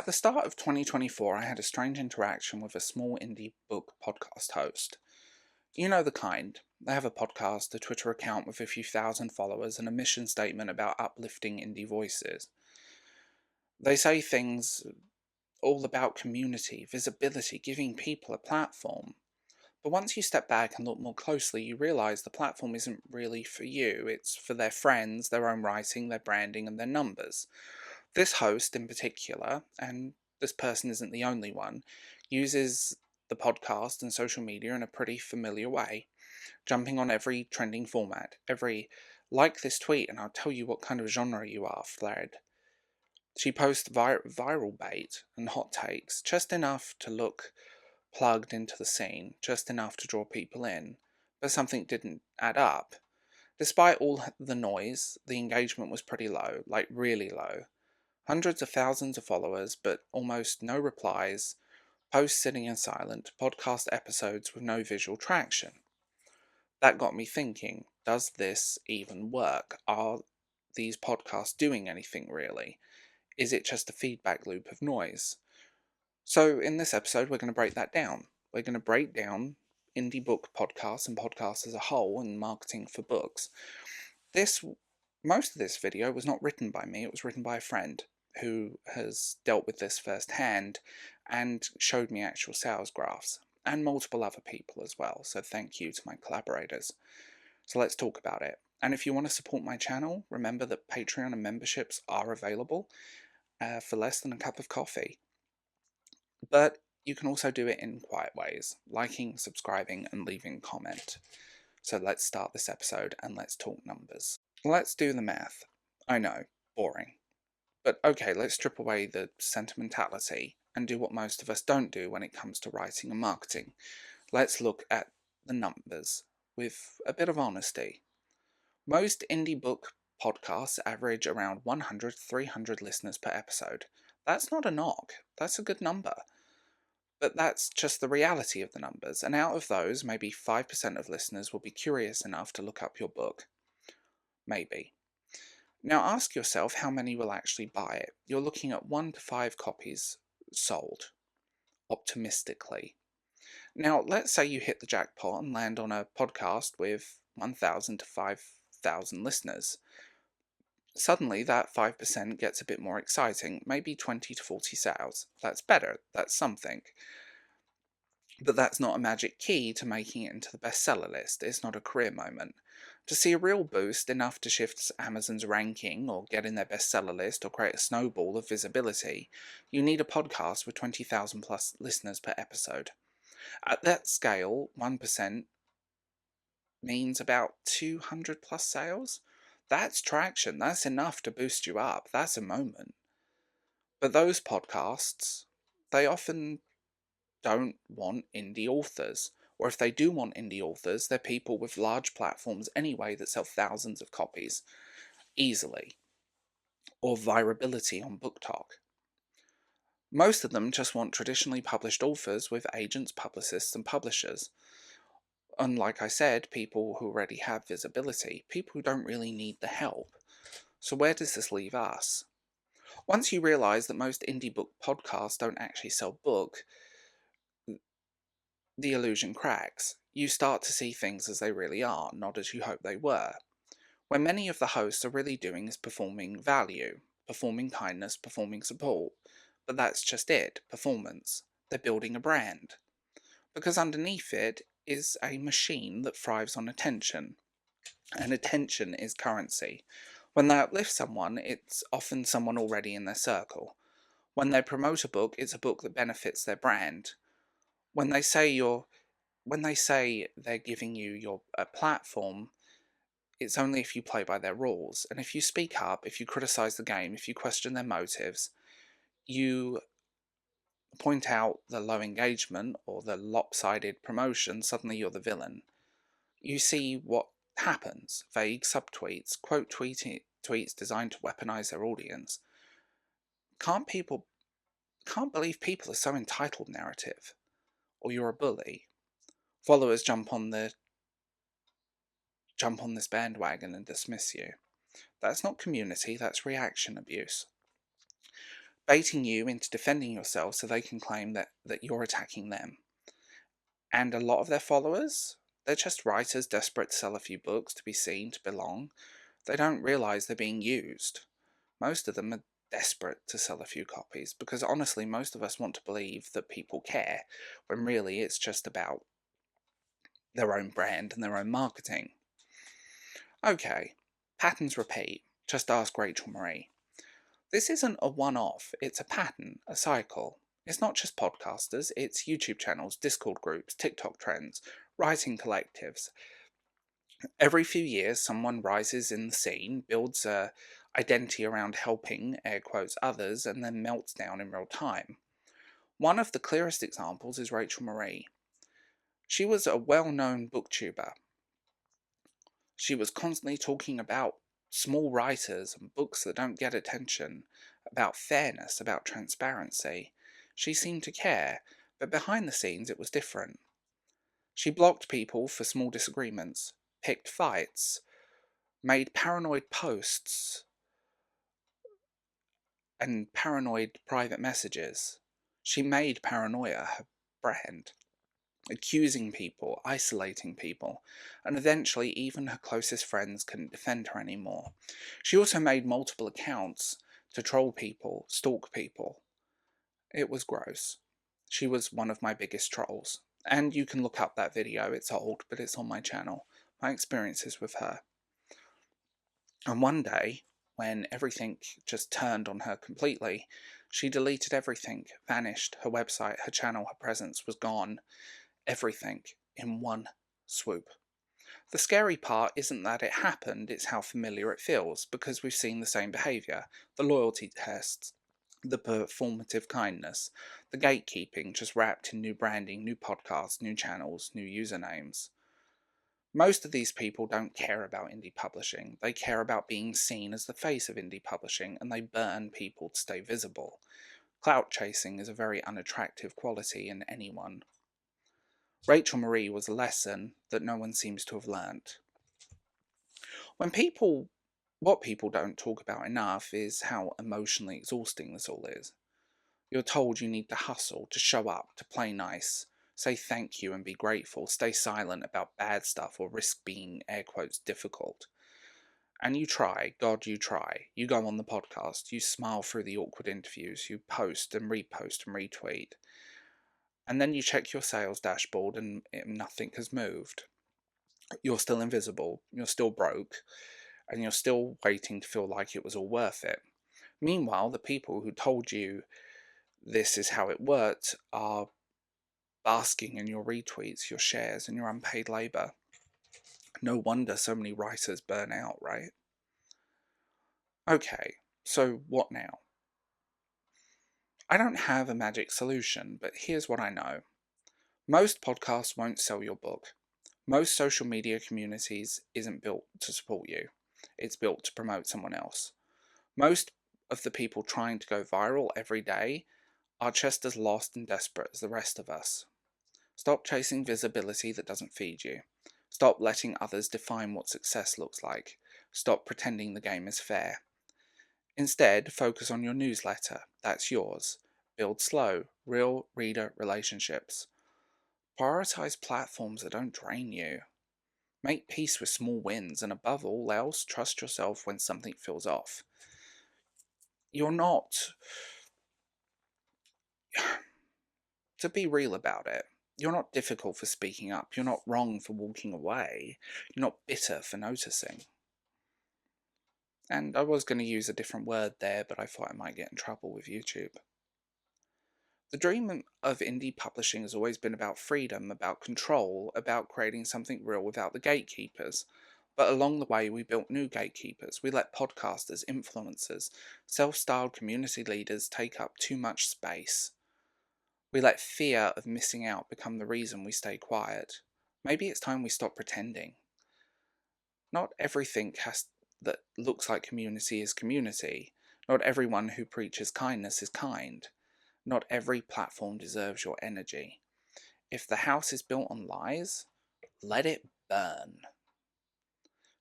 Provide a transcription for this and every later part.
At the start of 2024, I had a strange interaction with a small indie book podcast host. You know the kind. They have a podcast, a Twitter account with a few thousand followers, and a mission statement about uplifting indie voices. They say things all about community, visibility, giving people a platform. But once you step back and look more closely, you realize the platform isn't really for you. It's for their friends, their own writing, their branding, and their numbers. This host in particular, and this person isn't the only one, uses the podcast and social media in a pretty familiar way, jumping on every trending format, every like this tweet and I'll tell you what kind of genre you are thread. She posts viral bait and hot takes, just enough to look plugged into the scene, just enough to draw people in, but something didn't add up. Despite all the noise, the engagement was pretty low, like really low. Hundreds of thousands of followers, but almost no replies, posts sitting in silent, podcast episodes with no visual traction. That got me thinking, does this even work? Are these podcasts doing anything really? Is it just a feedback loop of noise? So, in this episode, we're going to break that down. We're going to break down indie book podcasts and podcasts as a whole and marketing for books. Most of this video was not written by me, it was written by a friend who has dealt with this firsthand and showed me actual sales graphs, and multiple other people as well, so thank you to my collaborators. So let's talk about it. And if you want to support my channel, remember that Patreon and memberships are available for less than a cup of coffee. But you can also do it in quiet ways, liking, subscribing, and leaving a comment. So let's start this episode and let's talk numbers. Let's do the math. I know, boring. But okay, let's strip away the sentimentality and do what most of us don't do when it comes to writing and marketing. Let's look at the numbers with a bit of honesty. Most indie book podcasts average around 100 to 300 listeners per episode. That's not a knock, that's a good number. But that's just the reality of the numbers, and out of those, maybe 5% of listeners will be curious enough to look up your book. Maybe. Now ask yourself how many will actually buy it. You're looking at 1 to 5 copies sold, optimistically. Now, let's say you hit the jackpot and land on a podcast with 1,000 to 5,000 listeners. Suddenly, that 5% gets a bit more exciting, maybe 20 to 40 sales. That's better, that's something. But that's not a magic key to making it into the bestseller list. It's not a career moment. To see a real boost, enough to shift Amazon's ranking or get in their bestseller list or create a snowball of visibility, you need a podcast with 20,000 plus listeners per episode. At that scale, 1% means about 200 plus sales. That's traction. That's enough to boost you up. That's a moment. But those podcasts, they often don't want indie authors. Or if they do want indie authors, they're people with large platforms anyway that sell thousands of copies easily. Or virability on BookTok. Most of them just want traditionally published authors with agents, publicists, and publishers. And like I said, people who already have visibility, people who don't really need the help. So where does this leave us? Once you realise that most indie book podcasts don't actually sell book, the illusion cracks. You start to see things as they really are, not as you hope they were. Where many of the hosts are really doing is performing value, performing kindness, performing support. But that's just it, performance. They're building a brand. Because underneath it is a machine that thrives on attention. And attention is currency. When they uplift someone, it's often someone already in their circle. When they promote a book, it's a book that benefits their brand. When they say they're giving you a platform, it's only if you play by their rules. And if you speak up, if you criticize the game, if you question their motives, you point out the low engagement or the lopsided promotion, suddenly you're the villain. You see what happens. Vague subtweets, quote tweets designed to weaponize their audience. Can't believe people are so entitled narrative. Or you're a bully. Followers jump on this bandwagon and dismiss you. That's not community, that's reaction abuse. baiting you into defending yourself so they can claim that you're attacking them. And a lot of their followers, they're just writers desperate to sell a few books, to be seen, to belong. They don't realise they're being used. Most of them are desperate to sell a few copies, because honestly, most of us want to believe that people care, when really it's just about their own brand and their own marketing. Okay, patterns repeat. Just ask Rachel Marie. This isn't a one-off, it's a pattern, a cycle. It's not just podcasters, it's YouTube channels, Discord groups, TikTok trends, writing collectives. Every few years, someone rises in the scene, builds a identity around helping, air quotes, others, and then melts down in real time. One of the clearest examples is Rachel Marie. She was a well-known booktuber. She was constantly talking about small writers and books that don't get attention, about fairness, about transparency. She seemed to care, but behind the scenes it was different. She blocked people for small disagreements, picked fights, made paranoid posts, and paranoid private messages. She made paranoia her brand, accusing people, isolating people, and eventually even her closest friends couldn't defend her anymore. She also made multiple accounts to troll people, stalk people. It was gross. She was one of my biggest trolls. And you can look up that video, it's old, but it's on my channel. My experiences with her. And one day, when everything just turned on her completely, she deleted everything, vanished, her website, her channel, her presence was gone. Everything in one swoop. The scary part isn't that it happened, it's how familiar it feels, because we've seen the same behaviour, the loyalty tests, the performative kindness, the gatekeeping just wrapped in new branding, new podcasts, new channels, new usernames. Most of these people don't care about indie publishing. They care about being seen as the face of indie publishing, and they burn people to stay visible. Clout chasing is a very unattractive quality in anyone. Rachel Marie was a lesson that no one seems to have learnt. What people don't talk about enough is how emotionally exhausting this all is. You're told you need to hustle, to show up, to play nice, say thank you and be grateful, stay silent about bad stuff or risk being, air quotes, difficult. And you try, God, you try. You go on the podcast, you smile through the awkward interviews, you post and repost and retweet. And then you check your sales dashboard and nothing has moved. You're still invisible, you're still broke, and you're still waiting to feel like it was all worth it. Meanwhile, the people who told you this is how it worked are basking in your retweets, your shares, and your unpaid labour. No wonder so many writers burn out, right? Okay, so what now? I don't have a magic solution, but here's what I know. Most podcasts won't sell your book. Most social media communities isn't built to support you. It's built to promote someone else. Most of the people trying to go viral every day are just as lost and desperate as the rest of us. Stop chasing visibility that doesn't feed you. Stop letting others define what success looks like. Stop pretending the game is fair. Instead, focus on your newsletter. That's yours. Build slow, real reader relationships. Prioritize platforms that don't drain you. Make peace with small wins, and above all else, trust yourself when something feels off. You're not, to be real about it, you're not difficult for speaking up. You're not wrong for walking away. You're not bitter for noticing. And I was going to use a different word there, but I thought I might get in trouble with YouTube. The dream of indie publishing has always been about freedom, about control, about creating something real without the gatekeepers. But along the way, we built new gatekeepers. We let podcasters, influencers, self-styled community leaders take up too much space. We let fear of missing out become the reason we stay quiet. Maybe it's time we stop pretending. Not everything that looks like community is community. Not everyone who preaches kindness is kind. Not every platform deserves your energy. If the house is built on lies, let it burn.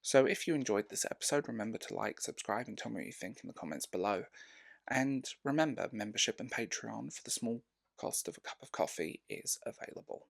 So if you enjoyed this episode, remember to like, subscribe, and tell me what you think in the comments below. And remember, membership and Patreon for the small cost of a cup of coffee is available.